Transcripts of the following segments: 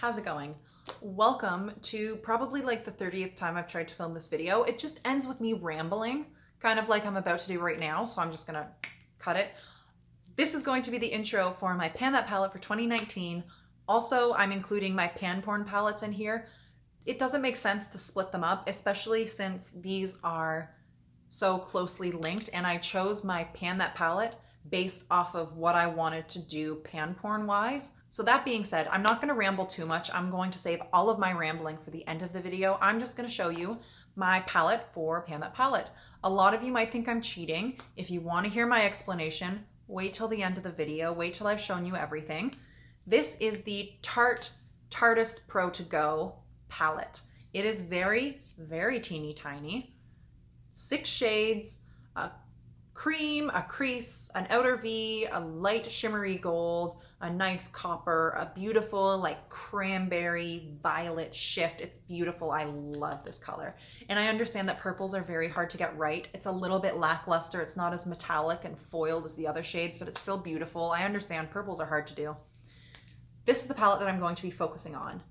how's it going? Welcome to probably like the 30th time I've tried to film this video. It just ends with me rambling, kind of like I'm about to do right now, so I'm just gonna cut it. This is going to be the intro for my Pan That palette for 2019. Also, I'm including my pan porn palettes in here. It doesn't make sense to split them up, especially since these are so closely linked, and I chose my Pan That palette based off of what I wanted to do pan porn wise. So that being said, I'm not going to ramble too much. I'm going to save all of my rambling for the end of the video. I'm just going to show you my palette for Pan That palette. A lot of you might think I'm cheating. If you want to hear my explanation, wait till the end of the video. Wait till I've shown you everything. This is the Tartist Pro To Go palette. It is very, very teeny tiny. 6 shades, a cream, a crease, an outer V, a light shimmery gold, a nice copper, a beautiful like cranberry violet shift. It's beautiful. I love this color. And I understand that purples are very hard to get right. It's a little bit lackluster. It's not as metallic and foiled as the other shades, but it's still beautiful. I understand purples are hard to do. This is the palette that I'm going to be focusing on.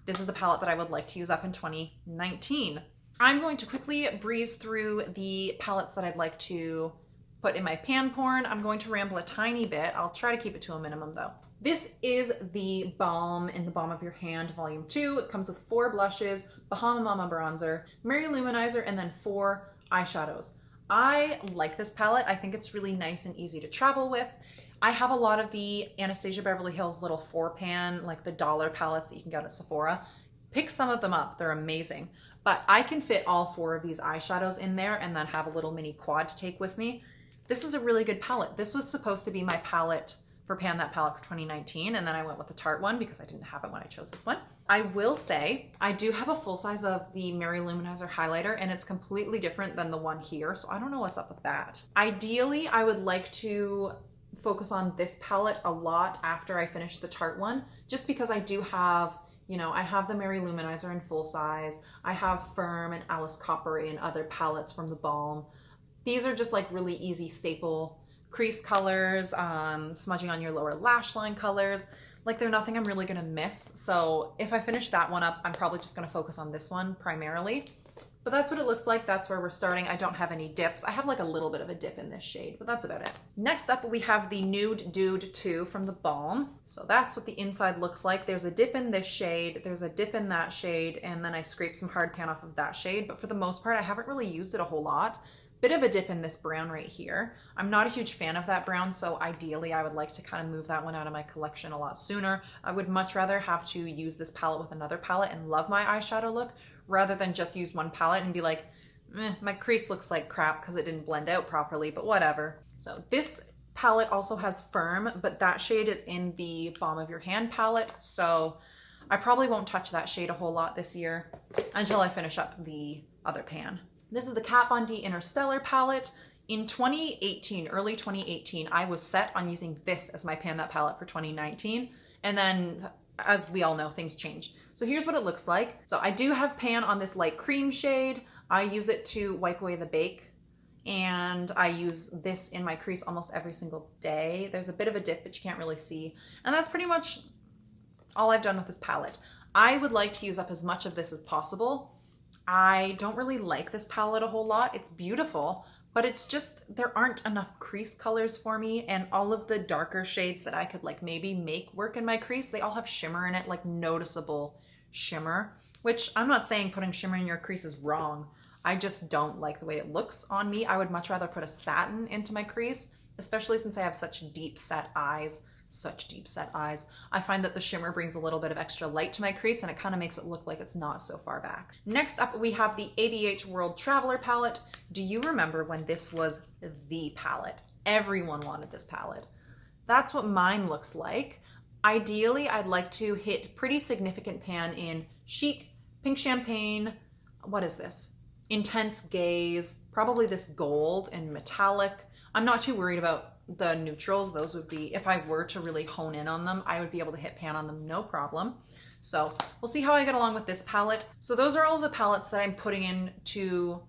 This is the palette that I would like to use up in 2019. I'm going to quickly breeze through the palettes that I'd like to put in my pan porn. I'm going to ramble a tiny bit. I'll try to keep it to a minimum though. This is the Balm in the Balm of Your Hand Volume 2. It comes with 4 blushes, Bahama Mama bronzer, Mary Luminizer, and then 4 eyeshadows. I like this palette. I think it's really nice and easy to travel with. I have a lot of the Anastasia Beverly Hills little 4-pan, like the dollar palettes that you can get at Sephora. Pick some of them up. They're amazing. But I can fit all 4 of these eyeshadows in there and then have a little mini quad to take with me. This is a really good palette. This was supposed to be my palette for Pan That palette for 2019, and then I went with the Tarte one because I didn't have it when I chose this one. I will say, I do have a full size of the Mary Luminizer highlighter, and it's completely different than the one here, so I don't know what's up with that. Ideally, I would like to focus on this palette a lot after I finish the Tarte one, just because I do have, you know, I have the Mary Luminizer in full size. I have Firm and Alice Copper in other palettes from the Balm. These are just like really easy staple crease colors, smudging on your lower lash line colors. Like they're nothing I'm really gonna miss. So if I finish that one up, I'm probably just gonna focus on this one primarily. But that's what it looks like. That's where we're starting. I don't have any dips. I have like a little bit of a dip in this shade, but that's about it. Next up, we have the Nude Dude 2 from the Balm. So that's what the inside looks like. There's a dip in this shade, there's a dip in that shade, and then I scraped some hard pan off of that shade. But for the most part, I haven't really used it a whole lot. Bit of a dip in this brown right here. I'm not a huge fan of that brown, so ideally I would like to kind of move that one out of my collection a lot sooner. I would much rather have to use this palette with another palette and love my eyeshadow look, rather than just use one palette and be like, my crease looks like crap because it didn't blend out properly, but whatever. So this palette also has Firm, but that shade is in the Balm of Your Hand palette, so I probably won't touch that shade a whole lot this year until I finish up the other pan. This is the Kat Von D Interstellar palette. In 2018, early 2018, I was set on using this as my Pan That palette for 2019. And then, as we all know, things changed. So here's what it looks like. So I do have pan on this light cream shade. I use it to wipe away the bake. And I use this in my crease almost every single day. There's a bit of a dip, but you can't really see. And that's pretty much all I've done with this palette. I would like to use up as much of this as possible. I don't really like this palette a whole lot. It's beautiful, but it's just, there aren't enough crease colors for me, and all of the darker shades that I could like maybe make work in my crease, they all have shimmer in it, like noticeable shimmer, which I'm not saying putting shimmer in your crease is wrong. I just don't like the way it looks on me. I would much rather put a satin into my crease, especially since I have such deep set eyes. I find that the shimmer brings a little bit of extra light to my crease, and it kind of makes it look like it's not so far back. Next up, we have the ABH World Traveler palette. Do you remember when this was the palette? Everyone wanted this palette. That's what mine looks like. Ideally, I'd like to hit pretty significant pan in Chic, Pink Champagne, what is this? Intense Gaze, probably this gold and metallic. I'm not too worried about the neutrals. Those would be, if I were to really hone in on them, I would be able to hit pan on them, no problem. So we'll see how I get along with this palette. So those are all of the palettes that I'm putting into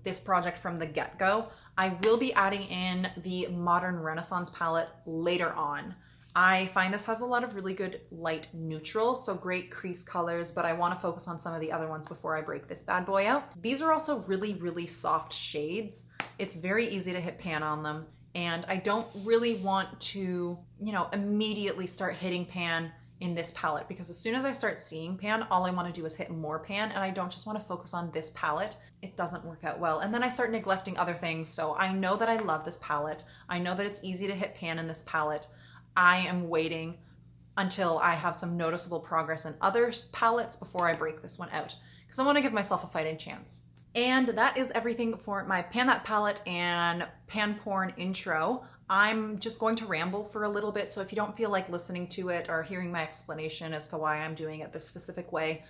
this project from the get-go. I will be adding in the Modern Renaissance palette later on. I find this has a lot of really good light neutrals, so great crease colors, but I want to focus on some of the other ones before I break this bad boy out. These are also really, really soft shades. It's very easy to hit pan on them, and I don't really want to, you know, immediately start hitting pan in this palette, because as soon as I start seeing pan, all I want to do is hit more pan, and I don't just want to focus on this palette. It doesn't work out well. And then I start neglecting other things. So I know that I love this palette. I know that it's easy to hit pan in this palette. I am waiting until I have some noticeable progress in other palettes before I break this one out, because I want to give myself a fighting chance. And that is everything for my Pan That Palette and Pan Porn intro. I'm just going to ramble for a little bit, so if you don't feel like listening to it or hearing my explanation as to why I'm doing it this specific way,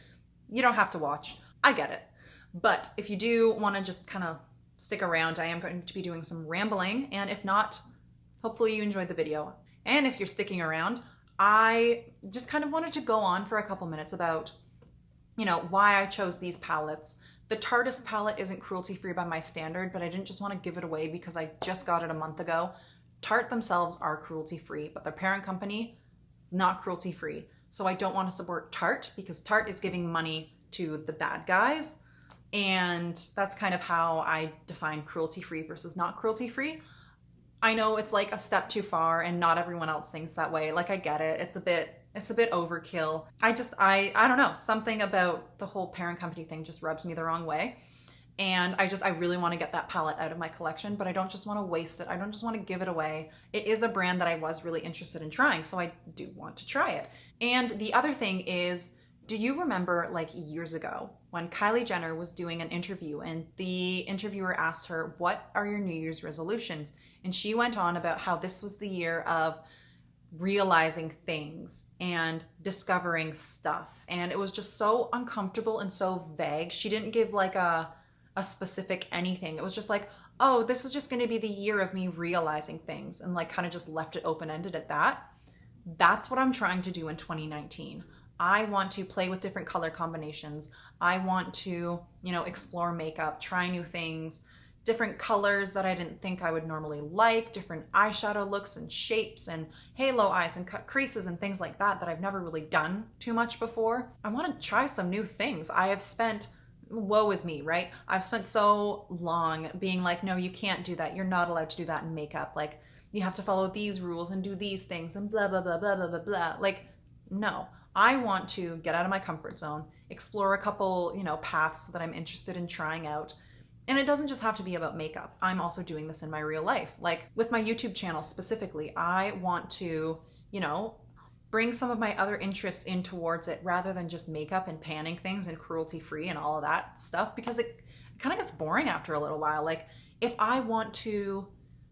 you don't have to watch. I get it. But if you do want to just kind of stick around, I am going to be doing some rambling, and if not, hopefully you enjoyed the video. And if you're sticking around, I just kind of wanted to go on for a couple minutes about, you know, why I chose these palettes. The Tarteist palette isn't cruelty-free by my standard, but I didn't just want to give it away because I just got it a month ago. Tarte themselves are cruelty-free, but their parent company is not cruelty-free. So I don't want to support Tarte because Tarte is giving money to the bad guys. And that's kind of how I define cruelty-free versus not cruelty-free. I know it's like a step too far and not everyone else thinks that way. Like, I get it. It's a bit overkill. I don't know. Something about the whole parent company thing just rubs me the wrong way. And I really want to get that palette out of my collection, but I don't just want to waste it. I don't just want to give it away. It is a brand that I was really interested in trying, so I do want to try it. And the other thing is, do you remember like years ago when Kylie Jenner was doing an interview and the interviewer asked her, what are your New Year's resolutions? And she went on about how this was the year of realizing things and discovering stuff. And it was just so uncomfortable and so vague. She didn't give like a specific anything. It was just like, oh, this is just going to be the year of me realizing things, and like kind of just left it open-ended at that. That's what I'm trying to do in 2019. I want to play with different color combinations. I want to, you know, explore makeup, try new things, different colors that I didn't think I would normally like, different eyeshadow looks and shapes and halo eyes and cut creases and things like that I've never really done too much before. I want to try some new things. I have spent, woe is me, right? I've spent so long being like, no, you can't do that. You're not allowed to do that in makeup. Like, you have to follow these rules and do these things and blah, blah, blah, blah, blah, blah, blah. Like, no. I want to get out of my comfort zone, explore a couple, you know, paths that I'm interested in trying out. And it doesn't just have to be about makeup. I'm also doing this in my real life. Like with my YouTube channel specifically, I want to, you know, bring some of my other interests in towards it rather than just makeup and panning things and cruelty-free and all of that stuff, because it kind of gets boring after a little while. Like if I want to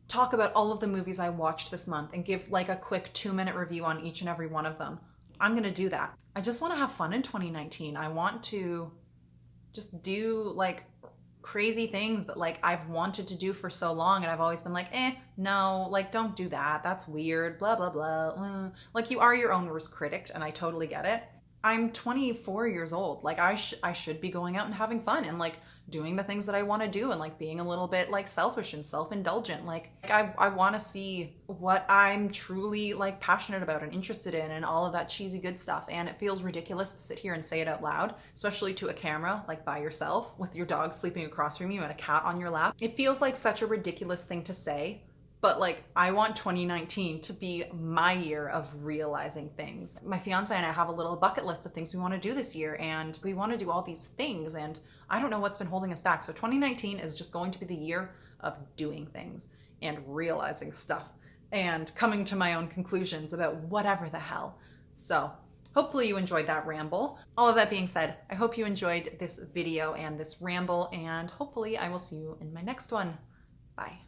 talk about all of the movies I watched this month and give like a quick 2-minute review on each and every one of them, I'm going to do that. I just want to have fun in 2019. I want to just do like crazy things that like I've wanted to do for so long, and I've always been like, no, like don't do that. That's weird, blah, blah, blah. Like you are your own worst critic, and I totally get it. I'm 24 years old. Like I should be going out and having fun and like doing the things that I want to do and like being a little bit like selfish and self-indulgent. Like I want to see what I'm truly like passionate about and interested in and all of that cheesy good stuff. And it feels ridiculous to sit here and say it out loud, especially to a camera, like by yourself with your dog sleeping across from you and a cat on your lap. It feels like such a ridiculous thing to say. But like, I want 2019 to be my year of realizing things. My fiance and I have a little bucket list of things we want to do this year, and we want to do all these things, and I don't know what's been holding us back. So 2019 is just going to be the year of doing things and realizing stuff and coming to my own conclusions about whatever the hell. So hopefully you enjoyed that ramble. All of that being said, I hope you enjoyed this video and this ramble, and hopefully I will see you in my next one. Bye.